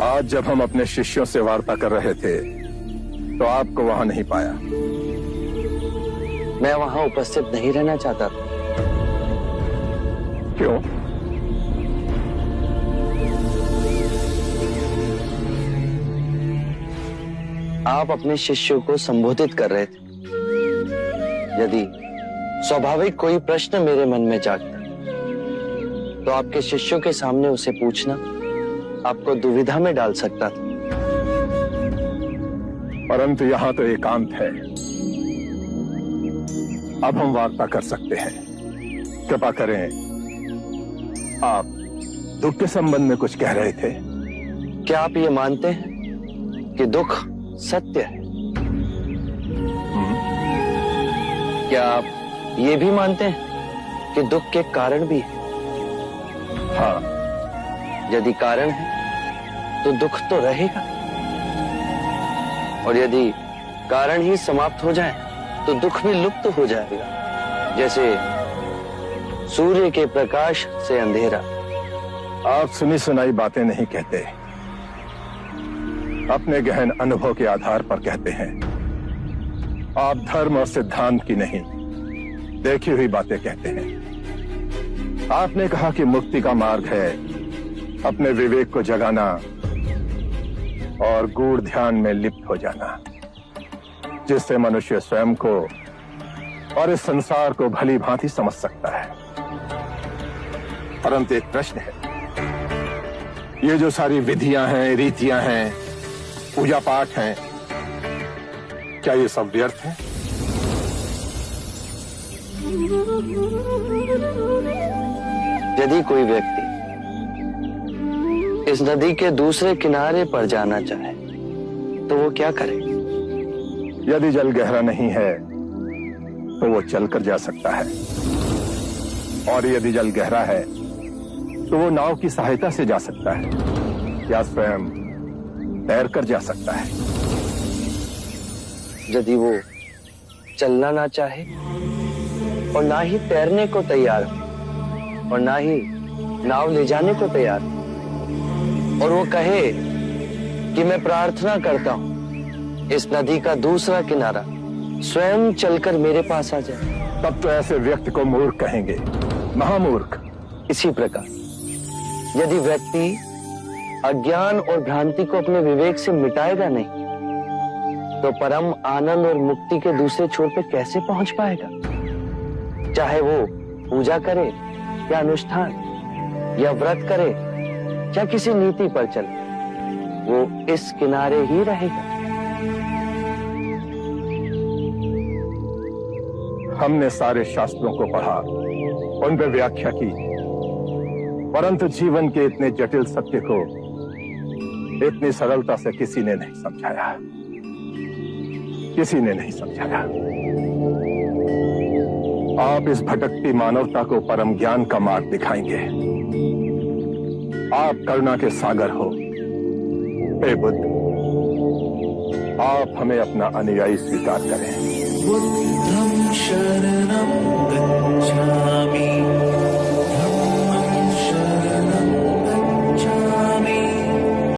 आज जब हम अपने शिष्यों से वार्ता कर रहे थे तो आपको वहां नहीं पाया। मैं वहां उपस्थित नहीं रहना चाहता था। क्यों? आप अपने शिष्यों को संबोधित कर रहे थे। यदि स्वाभाविक कोई प्रश्न मेरे मन में जागता तो आपके शिष्यों के सामने उसे पूछना आपको दुविधा में डाल सकता था। परंतु यहाँ तो एकांत है। अब हम वार्ता कर सकते हैं। कृपा करें, आप दुख के संबंध में कुछ कह रहे थे। क्या आप ये मानते हैं कि दुख सत्य है? क्या आप ये भी मानते हैं कि दुख के कारण भी है? हाँ। यदि कारण है तो दुख तो रहेगा, और यदि कारण ही समाप्त हो जाए तो दुख भी लुप्त हो जाएगा, जैसे सूर्य के प्रकाश से अंधेरा। आप सुनी सुनाई बातें नहीं कहते, अपने गहन अनुभव के आधार पर कहते हैं। आप धर्म और सिद्धांत की नहीं, देखी हुई बातें कहते हैं। आपने कहा कि मुक्ति का मार्ग है अपने विवेक को जगाना और गूढ़ ध्यान में लिप्त हो जाना, जिससे मनुष्य स्वयं को और इस संसार को भली भांति समझ सकता है। परंतु एक प्रश्न है, ये जो सारी विधियां हैं, रीतियां हैं, पूजा पाठ हैं, क्या ये सब व्यर्थ है? यदि कोई व्यक्ति इस नदी के दूसरे किनारे पर जाना चाहे तो वो क्या करे? यदि जल गहरा नहीं है तो वो चलकर जा सकता है, और यदि जल गहरा है तो वो नाव की सहायता से जा सकता है या स्वयं तैरकर जा सकता है। यदि वो चलना ना चाहे और ना ही तैरने को तैयार हो और ना ही नाव ले जाने को तैयार हो, और वो कहे कि मैं प्रार्थना करता हूं इस नदी का दूसरा किनारा स्वयं चलकर मेरे पास आ जाए, तब तो ऐसे व्यक्ति को मूर्ख कहेंगे, महामूर्ख। इसी प्रकार यदि व्यक्ति अज्ञान और भ्रांति को अपने विवेक से मिटाएगा नहीं तो परम आनंद और मुक्ति के दूसरे छोर पे कैसे पहुंच पाएगा? चाहे वो पूजा करे या अनुष्ठान या व्रत करे या किसी नीति पर चले, वो इस किनारे ही रहेगा। हमने सारे शास्त्रों को पढ़ा, उन पर व्याख्या की, परंतु जीवन के इतने जटिल सत्य को इतनी सरलता से किसी ने नहीं समझाया, किसी ने नहीं समझाया। आप इस भटकती मानवता को परम ज्ञान का मार्ग दिखाएंगे। आप करुणा के सागर हो। हे बुद्ध, आप हमें अपना अनुयायी स्वीकार करें। बुद्धं शरणं गच्छामि।